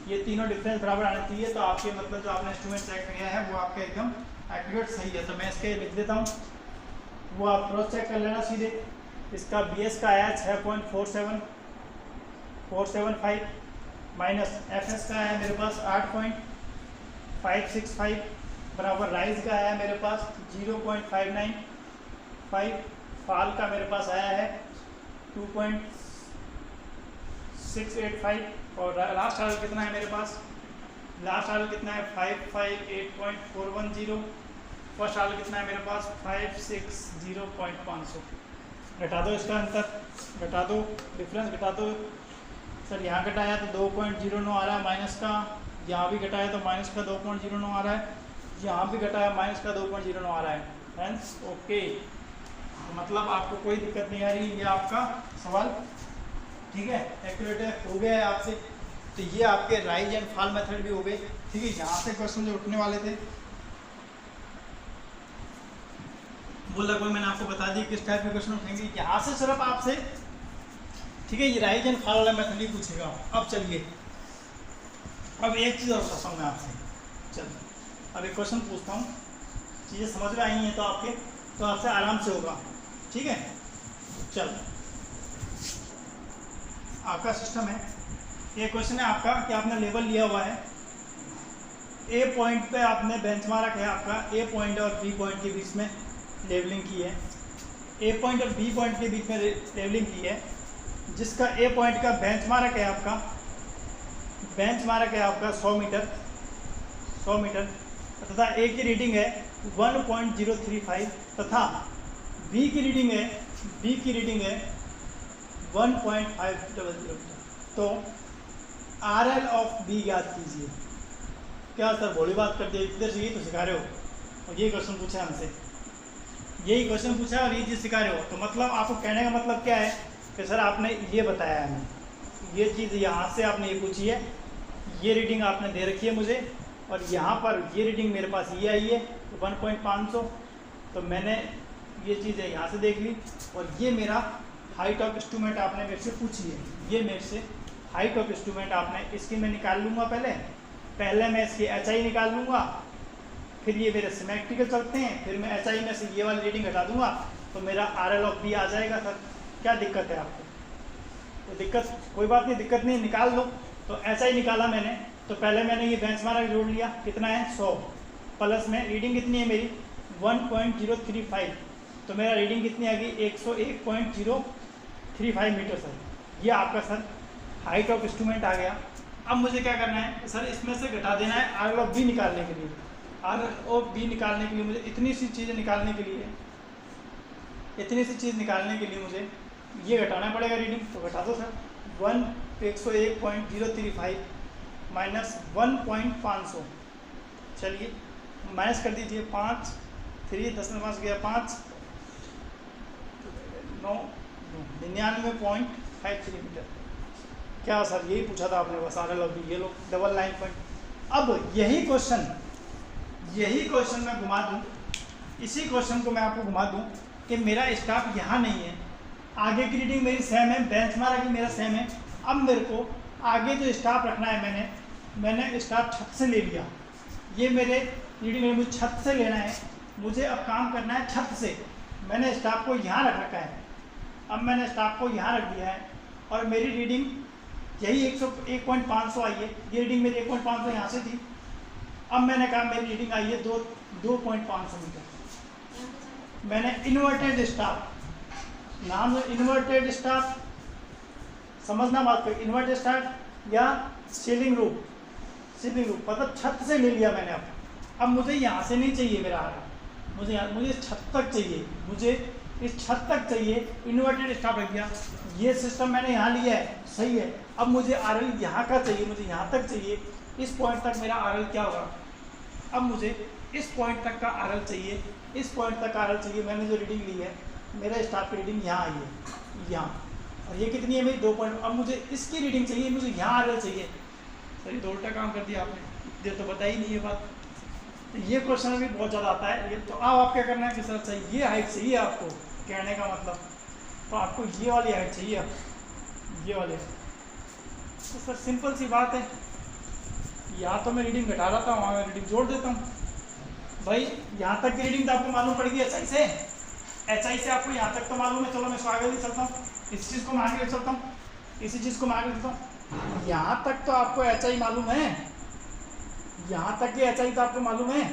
ये तीनों डिफरेंस बराबर आने चाहिए, तो आपके मतलब जो आपने इंस्ट्रूमेंट चेक किया है वो आपका एकदम एक्यूरेट सही है। तो मैं इसके लिख देता हूँ, वो आप क्रॉस चेक कर लेना सीधे। इसका BS का आया 6.475 माइनस FS का आया मेरे पास 8.565 बराबर राइज का आया मेरे पास 0.595, फॉल का मेरे पास आया है 2.685 और लास्ट RL कितना है मेरे पास, लास्ट RL कितना है 558.410, फर्स्ट RL कितना है मेरे पास 560.500। घटा दो इसका अंतर, घटा दो डिफरेंस, घटा दो सर। यहाँ घटाया तो 2.09 आ रहा है माइनस का, यहाँ भी घटाया तो माइनस का 2.09 आ रहा है, यहाँ भी घटाया माइनस का 2.09 आ रहा है। फ्रेंड्स ओके, मतलब आपको कोई दिक्कत नहीं आ रही, ये आपका सवाल ठीक है, एक्यूरेट हो गया है आपसे। तो ये आपके राइज एंड फॉल मेथड भी हो गए, ठीक है। यहाँ से क्वेश्चन जो उठने वाले थे वो लगभग मैंने आपको बता दी किस टाइप के क्वेश्चन उठेंगे। यहाँ से सिर्फ आपसे ठीक है ये राइज एंड फॉल वाला मेथड ही पूछेगा। अब चलिए, अब एक चीज़ और पूछता हूँ मैं आपसे। चलिए अब एक क्वेश्चन पूछता हूँ, चीज़ें समझ में आई हैं तो आपके, तो आपसे आराम से होगा, ठीक है। चलो आपका सिस्टम है, ये क्वेश्चन है आपका कि आपने लेवल लिया हुआ है, ए पॉइंट पे आपने बेंचमार्क है आपका, ए पॉइंट और बी पॉइंट के बीच में लेवलिंग की है, ए पॉइंट और बी पॉइंट के बीच में लेवलिंग की है, जिसका ए पॉइंट का बेंचमार्क है आपका, बेंचमार्क है आपका 100 मीटर तथा ए की रीडिंग है 1.035 तथा बी की रीडिंग है 1.500। तो RL ऑफ बी ज्ञात कीजिए। क्या सर भोली बात कर दी, इधर से यही तो सिखा रहे हो, और यही क्वेश्चन पूछा है हमसे, यही क्वेश्चन पूछा है और ये चीज़ सिखा रहे हो। तो मतलब आपको कहने का मतलब क्या है कि सर आपने ये बताया है, हमें ये चीज़ यहाँ से आपने ये पूछी है, ये रीडिंग आपने दे रखी है मुझे, और यहाँ पर ये रीडिंग मेरे पास ये आई है 1.500। तो मैंने ये चीज़ें यहाँ से देख ली, और ये मेरा हाइट ऑफ इंस्ट्रूमेंट आपने मेरे से पूछी है, ये मेरे से हाइट ऑफ इंस्ट्रूमेंट आपने, इसकी मैं निकाल लूँगा पहले मैं इसकी HI निकाल लूँगा, फिर ये मेरे सिमेट्रिकल चलते हैं, फिर मैं HI में से ये वाली रीडिंग हटा दूँगा, तो मेरा RL ऑफ बी आ जाएगा। सर क्या दिक्कत है आपको? तो दिक्कत कोई बात नहीं, दिक्कत नहीं, निकाल लो। तो HI निकाला मैंने, तो पहले मैंने ये बेंचमार्क जोड़ लिया, कितना है 100, प्लस में रीडिंग कितनी है मेरी 1.035, तो मेरा रीडिंग कितनी आ गई 101.035 मीटर। सर ये आपका सर हाइट ऑफ इंस्ट्रूमेंट आ गया। अब मुझे क्या करना है सर, इसमें से घटा देना है RL ऑफ बी निकालने के लिए। RL ऑफ बी निकालने के लिए मुझे इतनी सी चीज़ निकालने के लिए मुझे ये घटाना पड़ेगा रीडिंग। तो घटा दो सर, 101.035 माइनस 1.500, चलिए माइनस कर दीजिए, 5 3 10 में 5 गया 5 9 99.53 मीटर। क्या सर यही पूछा था आपने बस RL ऑफ बी, ये लोग डबल लाइन पॉइंट। अब यही क्वेश्चन मैं घुमा दूँ, इसी क्वेश्चन को मैं आपको घुमा दूँ कि मेरा स्टाफ यहाँ नहीं है, आगे की रीडिंग मेरी सेम है, बेंचमार्क भी मेरा सेम है। अब मेरे को आगे जो स्टाफ रखना है, मैंने स्टाफ छत से ले लिया, ये मेरे रीडिंग मुझे छत से लेना है, मुझे अब काम करना है छत से। मैंने स्टाफ को यहाँ रख रखा है, अब मैंने स्टाफ को यहाँ रख दिया है, और मेरी रीडिंग यही 1.500 आई है, ये रीडिंग मेरी 1.500 यहाँ से थी। अब मैंने कहा मेरी रीडिंग आई है 2.500 मीटर। मैंने इन्वर्टेड स्टाफ, नाम इन्वर्टेड स्टाफ, समझना बात को, इन्वर्टेड स्टाफ या सीलिंग रूफ, मतलब छत से ले लिया मैंने। अब मुझे यहाँ से नहीं चाहिए मेरा आरएल, मुझे छत तक चाहिए, मुझे इस छत तक चाहिए, इन्वर्टेड स्टाफ रख दिया। ये सिस्टम मैंने यहाँ लिया है, सही है। अब मुझे आरएल यहाँ का चाहिए, मुझे यहाँ तक चाहिए, इस पॉइंट तक मेरा आरएल क्या होगा। अब मुझे इस पॉइंट तक का आरएल चाहिए, इस पॉइंट तक आरएल चाहिए। मैंने जो रीडिंग ली है, मेरा स्टाफ की रीडिंग यहाँ आई है, यहाँ, और ये कितनी है मेरी 2 पॉइंट। अब मुझे इसकी रीडिंग चाहिए, मुझे यहाँ आरएल चाहिए। सही, तो उल्टा काम कर दिया आपने, ये तो बताई नहीं ये बात। तो ये क्वेश्चन भी बहुत ज़्यादा आता है ये। तो अब आप क्या करना है कि सर चाहिए ये हाइट चाहिए आपको, कहने का मतलब, तो आपको ये वाली हाइट चाहिए, अब ये वाली। तो सर सिंपल सी बात है, यहाँ तो मैं रीडिंग घटा रहा था, वहाँ मैं रीडिंग जोड़ देता हूँ। भाई यहाँ तक की रीडिंग तो आपको मालूम पड़ गई एचआई से, एचआई से आपको यहाँ तक तो मालूम है। चलो मैं इसको आगे ले चलता हूँ, इस चीज़ को मैं आगे ले चलता हूँ, इसी चीज़ को मैं आगे ले चलता हूँ। यहाँ तक तो आपको एचआई मालूम है, यहाँ तक की एचआई तो आपको मालूम है।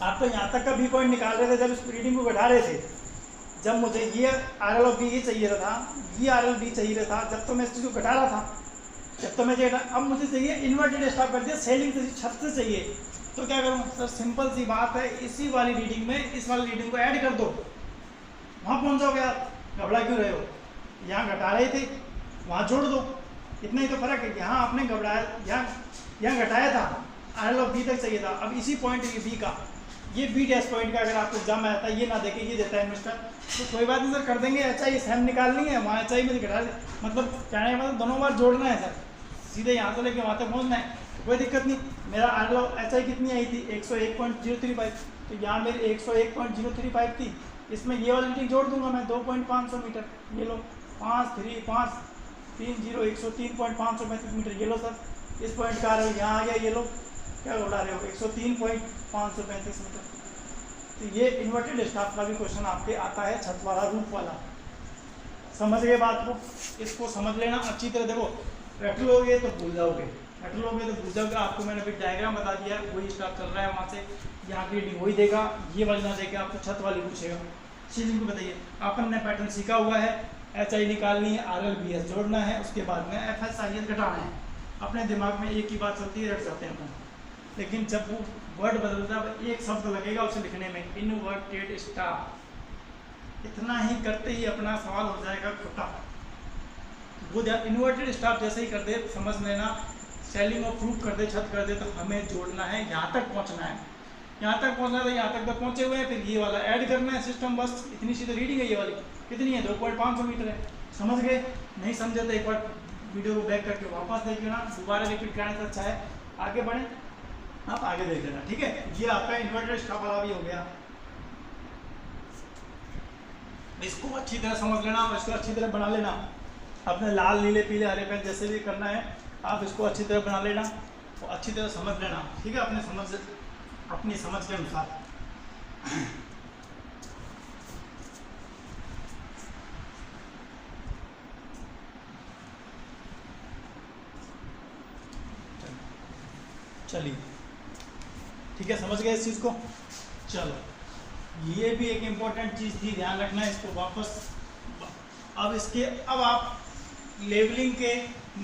आप तो यहाँ तक का बी पॉइंट निकाल रहे थे जब इस रीडिंग को घटा रहे थे। जब मुझे ये आरएल ऑफ बी ये चाहिए था, ये आरएल बी चाहिए था, जब तो मैं इस चीज़ को घटा रहा था, जब तो मैं चाहिए था। अब मुझे चाहिए इन्वर्टेड स्टाफ कर दिया, सेलिंग से छत से चाहिए, तो क्या करूँ सर, सिंपल सी बात है, इसी वाली रीडिंग में इस वाली रीडिंग को ऐड कर दो, वहाँ पहुँच जाओगे आप। घबरा क्यों रहे हो, यहाँ घटा रहे थे, वहाँ जोड़ दो, इतना ही तो फर्क है। यहाँ आपने घबराया, यहाँ घटाया था, आरएल ऑफ बी तक चाहिए था। अब इसी पॉइंट ये बी का, ये बी डैश पॉइंट का अगर आपको एग्जाम में आता है, ये ना देखे ये देता है इन्वेस्टर, तो कोई बात नहीं सर, कर देंगे। एचआई सेम निकालनी है, वहाँ एचआई में घटा, मतलब कहने का मतलब दोनों बार जोड़ना है सर, सीधे यहाँ से लेके वहाँ तक पहुँचना है, तो कोई दिक्कत नहीं। मेरा आरएल एचआई कितनी आई थी, 101.035, तो यहाँ मेरी 101.035 थी। इसमें ये वाली रीडिंग जोड़ दूंगा मैं, 2.500 मीटर, ये लो 103.535 मीटर, ये लो सर। इस पॉइंट का आरएल यहाँ आ गया, ये लो क्या उड़ा रहे हो, 103.535 मीटर। तो ये इन्वर्टेड स्टाफ का भी क्वेश्चन आपके आता है, छत वाला, रूफ वाला। समझ गए बात को, इसको समझ लेना अच्छी तरह। देखो रट लोगे तो भूल जाओगे, रट लोगे तो भूल जाओगे। आपको मैंने भी डायग्राम बता दिया, वही स्टाफ चल रहा है, वहाँ से यहाँ की रीडिंग वही देगा, ये वाली ना देगा, आपको छत वाली पूछेगा। सीलिंग को बताइए, अपन ने पैटर्न सीखा हुआ है, एचआई निकालनी है, आरएल बीएस जोड़ना है, उसके बाद में एफएसआईएस घटाना है। अपने दिमाग में एक ही बात चलती है, रट जाते हैं अपन। लेकिन जब वो वर्ड बदलता है, एक शब्द लगेगा उसे लिखने में, इन्वर्टेड स्टाफ, इतना ही करते ही अपना सवाल हो जाएगा खोटा। वो इन्वर्टेड स्टाफ जैसे ही कर दे, समझ लेना, सेलिंग और प्रूफ कर दे, छत कर दे, तो हमें जोड़ना है, यहाँ तक पहुँचना है, यहाँ तक पहुँचना है, यहाँ तक तो पहुँचे हुए हैं। फिर ये वाला ऐड करना है सिस्टम, बस इतनी सी तो रीडिंग है। ये वाली कितनी है, 2.500 मीटर है। समझ गए? नहीं समझे तो एक बार वीडियो को बैक करके वापस देख लेना, दोबारा रिपीट कराने से अच्छा है। आगे बढ़ें, आप आगे देख लेना, ठीक है। ये आपका इन्वर्टेड स्टाफ वाला भी हो गया, इसको अच्छी तरह समझ लेना और इसको अच्छी तरह बना लेना। अपने लाल नीले पीले हरे पेन जैसे भी करना है, आप इसको अच्छी तरह बना लेना और अच्छी तरह समझ लेना, ठीक है, अपनी समझ के अनुसार। चलिए ठीक है, समझ गए इस चीज़ को। चलो, ये भी एक इम्पोर्टेंट चीज़ थी, ध्यान रखना है इसको वापस। अब आप लेवलिंग के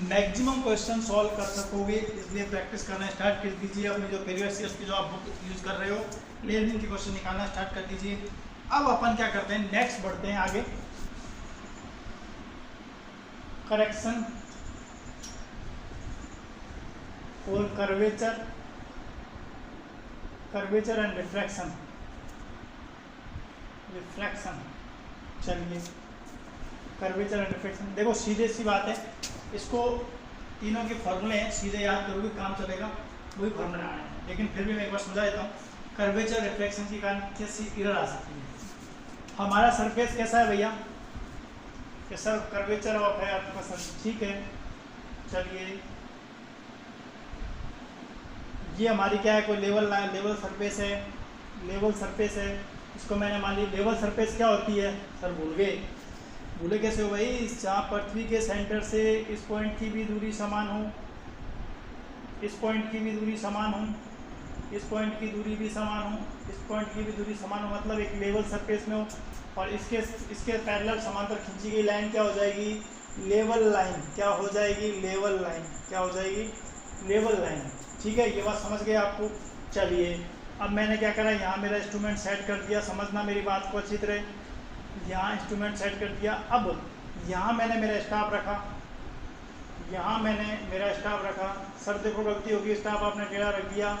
मैक्सिमम क्वेश्चन सॉल्व कर सकोगे, इसलिए प्रैक्टिस करना स्टार्ट कर दीजिए। अपनी जो प्रीवियस ईयर्स की जो आप बुक यूज़ कर रहे हो, लेवलिंग के क्वेश्चन निकालना स्टार्ट कर दीजिए। अब अपन क्या करते हैं, नेक्स्ट बढ़ते हैं आगे, करेक्शन और कर्वेचर एंड रिफ्रैक्शन। चलिए, कर्वेचर एंड रिफ्रैक्शन, देखो सीधे सी बात है, इसको तीनों के फॉर्मूले हैं, सीधे याद करोगे काम चलेगा, वही फॉर्मूले आने हैं। लेकिन फिर भी मैं एक बार समझा देता हूँ, कर्वेचर रिफ्रैक्शन के कारण कैसी एरर आ सकती है। हमारा सरफेस कैसा है भैया, कि सर कर्वेचर ऑफ है आपका सर, ठीक है। चलिए, ये हमारी क्या है, कोई लेवल सरफेस है, इसको मैंने मान ली लेवल सरफेस क्या होती है, सर भूल गए। भूले कैसे हो भाई? जहाँ पृथ्वी के सेंटर से इस पॉइंट की भी दूरी समान हो, इस पॉइंट की भी दूरी समान हो, इस पॉइंट की दूरी भी समान हो, इस पॉइंट की भी दूरी समान हो, मतलब एक लेवल सरफेस में हो, और इसके पैरेलल समांतर खींची गई लाइन क्या हो जाएगी? Level line. क्या हो जाएगी? Level line. क्या हो जाएगी? Level line. ठीक है, ये बात समझ गए आपको? चलिए, अब मैंने क्या करा, यहाँ मेरा इंस्ट्रूमेंट सेट कर दिया, समझना मेरी बात को अच्छी तरह। यहाँ इंस्ट्रूमेंट सेट कर दिया, अब यहाँ मैंने मेरा स्टाफ रखा, यहाँ मैंने मेरा स्टाफ रखा। सर देखो गलती होगी, स्टाफ आपने टेढ़ा रख दिया,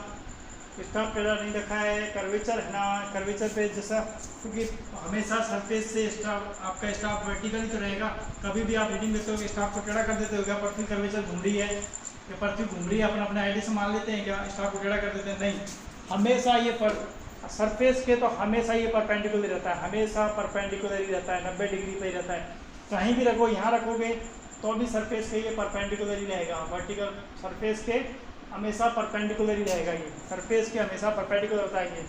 स्टाफ टेढ़ा नहीं रखा है, कर्वेचर है ना, कर्वेचर पे जैसा, क्योंकि हमेशा सरफेस से स्टाफ, आपका स्टाफ वर्टिकल ही तो रहेगा। कभी भी आप रीडिंग देते हो स्टाफ को टेढ़ा कर देते हो क्या? पृथ्वी कर्वेचर घूम रही है, या पृथ्वी घूम रही है, अपना आईडी से मान लेते हैं क्या? स्टाफ को टेढ़ा कर देते हैं? नहीं, हमेशा ये पर सरफेस के तो हमेशा ये परपेंडिकुलर रहता है, हमेशा परपेंडिकुलर ही रहता है, 90 डिग्री पे ही रहता है। कहीं भी रखो, यहाँ रखोगे तो भी सरफेस के ये परपेंडिकुलर ही रहेगा, वर्टिकल सरफेस के हमेशा परपेंडिकुलर ही रहेगा, ये सरफेस के हमेशा परपेंडिकुलर होता है। ये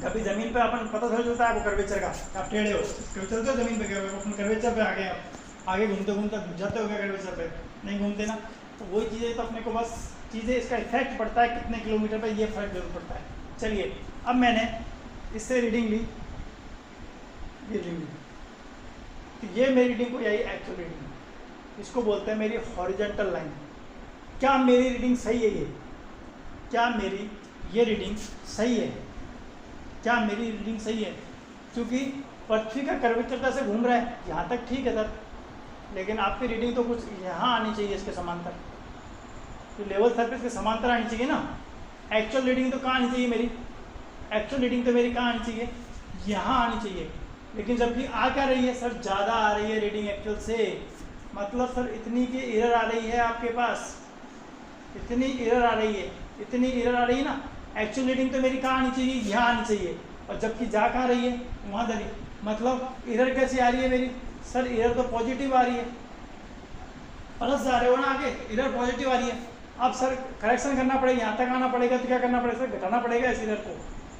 कभी ज़मीन पे अपन पता चल जाता है आपको कर्वेचर का, आप टेढ़े हो, चलते हो ज़मीन पे, अपन कर्वेचर पे आगे घूमते घूमते जाते हो क्या कर्वेचर पे? नहीं घूमते ना। तो वही चीज़ें तो अपने को बस चीज़ें, इसका इफेक्ट पड़ता है कितने किलोमीटर पे, ये फर्क जरूर पड़ता है। चलिए, अब मैंने इससे रीडिंग ली, ये रीडिंग ली, तो ये मेरी रीडिंग को यही एक्चुअल रीडिंग, इसको बोलते हैं मेरी हॉरिजॉन्टल लाइन। क्या मेरी रीडिंग सही है? ये क्या मेरी ये रीडिंग सही है? क्या मेरी रीडिंग सही है? क्योंकि पृथ्वी का कर्वेचर कैसे घूम रहा है, यहाँ तक ठीक है सर, लेकिन आपकी रीडिंग तो कुछ यहाँ आनी चाहिए, इसके समांतर, तो लेवल सरफेस के समांतर आनी चाहिए ना। एक्चुअल रीडिंग तो कहाँ आनी चाहिए मेरी? एक्चुअल रीडिंग तो मेरी कहाँ आनी चाहिए? यहाँ आनी चाहिए। लेकिन जबकि आ क्या रही है सर? ज़्यादा आ रही है रीडिंग एक्चुअल से, मतलब सर इतनी की एरर आ रही है आपके पास, इतनी एरर आ रही है, इतनी एरर आ रही है ना। एक्चुअल रीडिंग तो मेरी कहाँ आनी चाहिए? यहाँ आनी चाहिए, और जबकि जा कहाँ रही है? वहाँ धरी, मतलब एरर कैसी आ रही है मेरी? सर एरर तो पॉजिटिव आ रही है, प्लस जा रहे हो ना आगे, एरर पॉजिटिव आ रही है। अब सर करेक्शन करना पड़ेगा, यहाँ तक आना पड़ेगा, तो क्या करना पड़ेगा सर? घटाना पड़ेगा इस एरर को।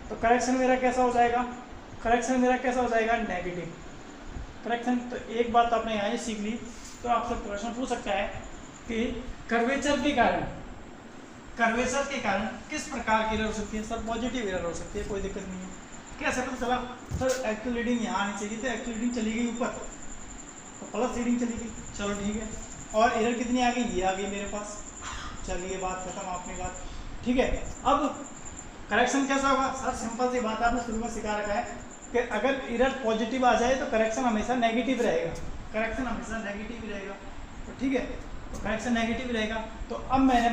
तो करेक्शन मेरा कैसा हो जाएगा? करेक्शन मेरा कैसा हो जाएगा? Negative correction. तो एक बात आपने यहाँ ही सीख ली, तो आपसे प्रश्न पूछ सकता है कि कर्वेचर के कारण किस प्रकार की एरर हो सकती है? सर पॉजिटिव एरर हो सकती है, कोई दिक्कत नहीं है। कैसे पता चला? सर एक्चुअल रीडिंग यहाँ आनी चाहिए, तो एक्चुअल रीडिंग चली गई ऊपर, तो प्लस रीडिंग चली गई, चलो ठीक है। और एरर कितनी आ गई? ये आ गई मेरे पास। चलिए बात खत्म, आपने बात ठीक है। अब करेक्शन कैसा होगा? सर सिंपल सी बात, आपने शुरू में सिखा रखा है कि अगर एरर पॉजिटिव आ जाए तो करेक्शन हमेशा नेगेटिव रहेगा, करेक्शन हमेशा नेगेटिव ही रहेगा, तो ठीक है, तो करेक्शन नेगेटिव रहेगा। तो अब मैंने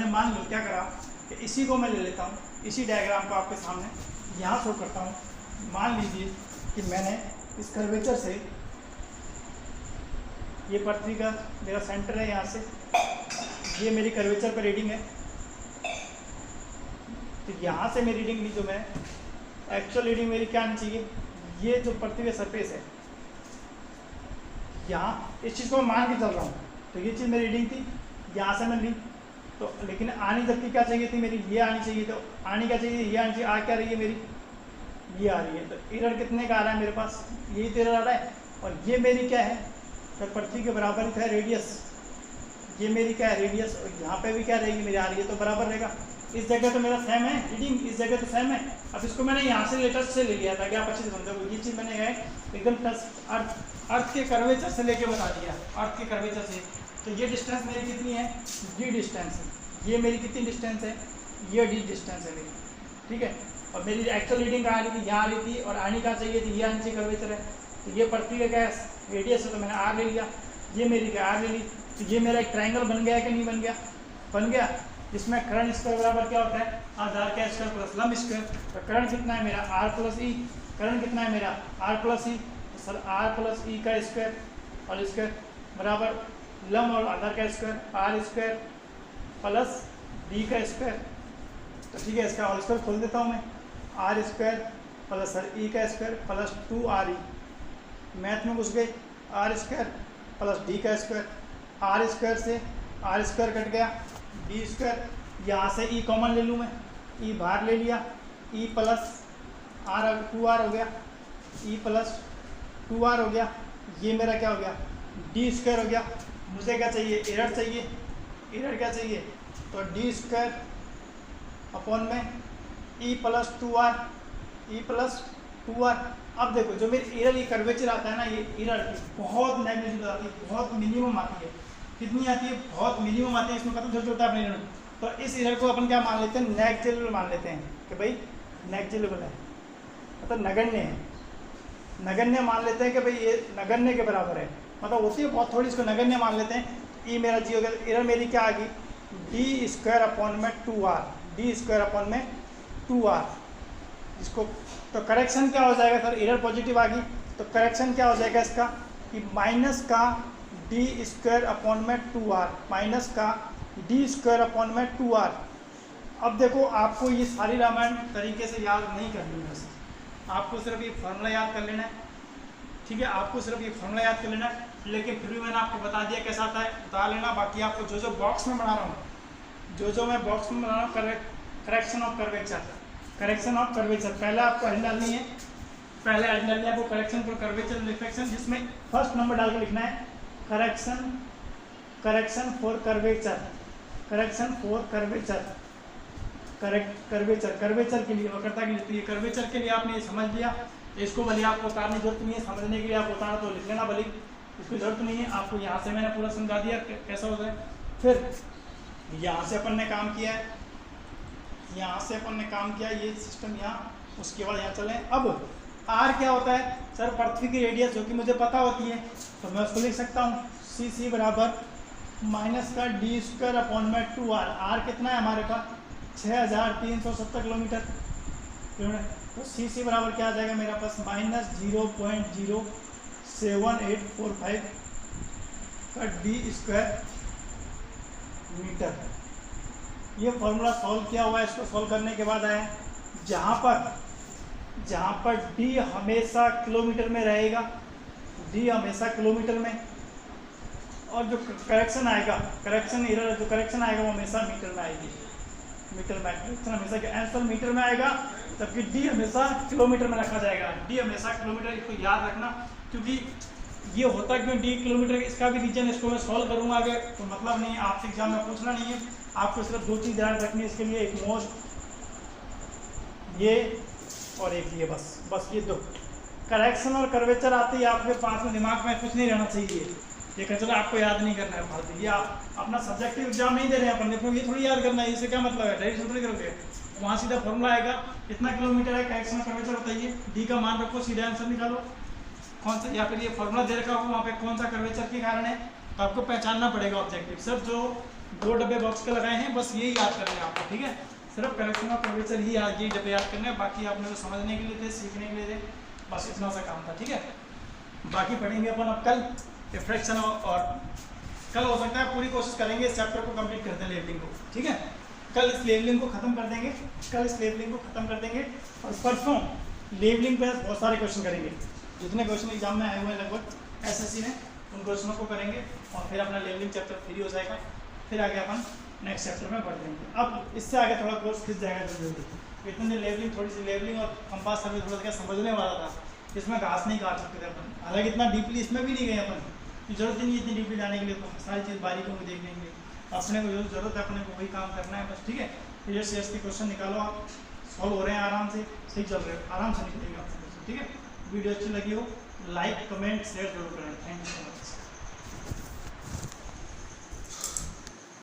मान लो क्या करा कि इसी को मैं ले लेता हूँ, इसी डायग्राम को आपके सामने यहाँ शो करता हूँ। मान लीजिए कि मैंने इस कर्वेचर से, ये पृथ्वी का मेरा सेंटर है, यहाँ से ये मेरी कर्वेचर पर रीडिंग है, तो यहाँ से मेरी रीडिंग ली, जो मैं एक्चुअल रीडिंग मेरी क्या आनी चाहिए? ये जो पृथ्वी का सरफेस है, यहाँ इस चीज़ को मैं मान के चल रहा हूँ, तो ये चीज़ मेरी रीडिंग थी, यहाँ से मैं ली, तो लेकिन आनी जबकि क्या चाहिए थी मेरी? ये आनी चाहिए, तो आनी क्या चाहिए? ये आनी चाहिए। आ क्या रही है मेरी? ये आ रही है। तो एरर कितने का आ रहा है मेरे पास? यही तो एरर आ रहा है। और ये मेरी क्या है? तो पृथ्वी के बराबर ही है रेडियस, ये मेरी क्या है? रेडियस। और यहाँ पे भी क्या रहेगी मेरी? आ रही है, तो बराबर रहेगा। इस जगह तो मेरा सेम है रीडिंग, इस जगह तो सेम है। अब इसको मैंने यहाँ से लेटेस्ट से ले लिया था, क्या आप अच्छे से समझो। ये चीज़ मैंने एकदम टच अर्थ के कर्वेचर से लेके बता दिया, अर्थ के कर्वेचर से। तो ये डिस्टेंस मेरी कितनी है? डी डिस्टेंस है। ये मेरी कितनी डिस्टेंस है? ये डी डिस्टेंस है मेरी, ठीक है। और मेरी एक्चुअल रीडिंग कहाँ आ रही थी? यहाँ आ रही थी, और आनी कहाँ चाहिए थी? ये आनी चाहिए, कर्वेचर है। तो ये पृथ्वी का क्या रेडियस है, तो मैंने आर ले लिया, ये मेरी क्या आर ले ली। तो ये मेरा एक ट्रायंगल बन गया कि नहीं बन गया? बन गया, जिसमें कर्ण स्क्वायर बराबर क्या होता है? आधार का स्क्वायर प्लस लंब स्क्वायर। तो कर्ण कितना है मेरा? आर प्लस ई। कर्ण कितना है मेरा? R plus E. Sir R plus E का स्क्वायर और स्क्वायर बराबर लंब और आधार का square, R square plus D का स्क्वायर। तो ठीक है, इसका होल स्क्वायर खोल देता हूँ मैं। आर स्क्वायर प्लस सर ई का स्क्वायर प्लस 2r ई। मैथ में घुस गए। आर स्क्वायर प्लस डी का स्क्वायर, आर स्क्वायर से आर स्क्वायर कट गया, डी स्क्वायर। यहाँ से ई कॉमन ले लूँ मैं, ई बाहर ले लिया, ई प्लस आर 2r हो गया, ई प्लस 2r हो गया, ये मेरा क्या हो गया डी स्क्वायर हो गया। मुझे क्या चाहिए, एरर चाहिए, एरर क्या चाहिए, तो डी स्क्वायर अपॉन में E plus 2r, E plus 2r। अब देखो जो मेरी एरर ये कर्वेचर आता है ना, ये एरर बहुत नेग्लिजिबल आती है, बहुत मिनिमम आती है। कितनी आती है, बहुत मिनिमम आती है, इसमें पता चल होता है अपने एरर। तो इस एरर को अपन क्या मान लेते हैं, नेग्लिजिबल मान लेते हैं कि भाई नेग्लिजिबल है, मतलब नगण्य है, नगण्य मान लेते हैं कि भाई ये नगण्य के बराबर है, मतलब होती है बहुत थोड़ी, इसको नगण्य मान लेते हैं। ई मेरा जी हो गया, एरर मेरी क्या आ गई, डी स्क्वायर अपॉन में 2r, डी स्क्वायर अपॉन में 2r। इसको तो करेक्शन क्या हो जाएगा सर, एरर पॉजिटिव आ गई तो करेक्शन क्या हो जाएगा इसका कि माइनस का डी स्क्वायर अपॉन में 2r, माइनस का डी स्क्वायर अपॉन में 2r। अब देखो आपको ये सारी रामायण तरीके से याद नहीं करनी है, आपको सिर्फ ये फॉर्मूला याद कर लेना है, ठीक है, आपको सिर्फ ये फॉर्मूला याद कर लेना है। लेकिन फिर भी मैंने आपको बता दिया कैसा आता है, बता लेना। बाकी आपको जो जो बॉक्स में बना रहा हूँ, जो मैं बॉक्स में बना रहा हूँ, correction of curvature, correction of curvature पहले आपको हेड डालनी है, पहले हेड डालनी है आपको करेक्शन फॉर कर्वेचर रिफ्लेक्शन, जिसमें फर्स्ट नंबर डाल के लिखना है correction, correction for curvature, correction for curvature, curvature, curvature के लिए, वक्रता के लिए। कर्वेचर के लिए आपने ये समझ लिया, इसको भले आपको उतारने की जरूरत नहीं है, समझने के लिए आप उतारा तो लिख लेना, भले इसकी जरूरत नहीं है। आपको यहाँ से मैंने पूरा समझा दिया कैसा होता है। फिर यहाँ से अपन ने काम किया है, यहाँ से अपन ने काम किया, ये सिस्टम यहाँ, उसके बाद यहाँ चलें। अब आर क्या होता है सर, पृथ्वी की रेडियस जो कि मुझे पता होती है, तो मैं उसको लिख सकता हूँ सी बराबर माइनस का डी स्क्वायर अपॉन में 2r। आर कितना है हमारे पास 6370 किलोमीटर, तो सी बराबर क्या आ जाएगा मेरा पास माइनस 0.07845 का डी स्क्वायर मीटर। ये फॉर्मूला सॉल्व किया हुआ है, इसको सॉल्व करने के बाद आया जहाँ पर डी हमेशा किलोमीटर में रहेगा, डी हमेशा किलोमीटर में, और जो करेक्शन आएगा, करेक्शन एरर जो करेक्शन आएगा वो हमेशा मीटर में आएगी, मीटर में करेक्शन हमेशा आंसर मीटर में आएगा, जबकि डी हमेशा किलोमीटर में रखा जाएगा, डी हमेशा किलोमीटर। इसको याद रखना, क्योंकि ये होता क्यों डी किलोमीटर, इसका भी रीजन इसको मैं सॉल्व करूंगा आगे, तो मतलब नहीं है, आपसे एग्जाम में पूछना नहीं है, आपको सिर्फ दो चीज़ ध्यान रखनी है इसके लिए, एक मोस्ट ये और एक ये, बस ये दो। करेक्शन और कर्वेचर आते ही आपके पास में दिमाग में कुछ नहीं रहना चाहिए, ये चलो आपको याद नहीं करना है फालतू, ये आप अपना सब्जेक्टिव एग्जाम नहीं दे रहे हैं अपन, देखो ये थोड़ी याद करना है, इससे क्या मतलब है, डायरेक्ट थोड़ी करोगे, वहाँ सीधा फॉर्मूला आएगा, कितना किलोमीटर है, करेक्शन और कर्वेचर बताइए, डी का मान रखो, सीधा आंसर निकालो, कौन सा, या फिर ये फॉर्मूला दे रखा हो वहाँ पे कौन सा कर्वेचर के कारण है, तो आपको पहचानना पड़ेगा ऑब्जेक्टिव। सिर्फ जो दो डब्बे बॉक्स के लगाए हैं बस यही याद करना है आपको, ठीक है, सिर्फ करेक्शन और कर्वेचर ही ये डब्बे याद करने हैं, बाकी आपने तो समझने के लिए थे, सीखने के लिए थे, बस इतना सा काम था, ठीक है। बाकी पढ़ेंगे अपन अब कल रिफ्लेक्शन, और कल हो सकता है पूरी कोशिश करेंगे इस चैप्टर को कंप्लीट करते हैं, लेवलिंग को, ठीक है, कल इस लेवलिंग को खत्म कर देंगे, कल इस लेवलिंग को खत्म कर देंगे, और परसों लेवलिंग पे बहुत सारे क्वेश्चन करेंगे, जितने क्वेश्चन एग्जाम में आए हुए हैं लगभग एसएससी में, उन क्वेश्चनों को करेंगे, और फिर अपना लेवलिंग चैप्टर फ्री हो जाएगा, फिर आगे अपन नेक्स्ट चैप्टर में बढ़ जाएंगे। अब इससे आगे थोड़ा कोर्स खिंच जाएगा जल्दी, इतनी लेवलिंग, थोड़ी सी लेवलिंग और कंपास सर्वे थोड़ा सा समझने वाला था, इसमें घास नहीं काट सकते थे अपन, हालांकि इतना डीपली इसमें भी नहीं गए अपन, जरूरत ही नहीं इतनी डीपली जाने के लिए, तो सारी चीज़ बारीकों को देखने के लिए अपने को जो जरूरत है अपने को वही काम करना है बस, ठीक है। फिर ये सीएस के क्वेश्चन निकालो, आप सॉल्व हो रहे हैं आराम से, सही चल रहे हो, आराम से निकलेंगे आपसे, ठीक है। वीडियो अच्छी लगी हो लाइक कमेंट शेयर जरूर करें, थैंक यू सो मच।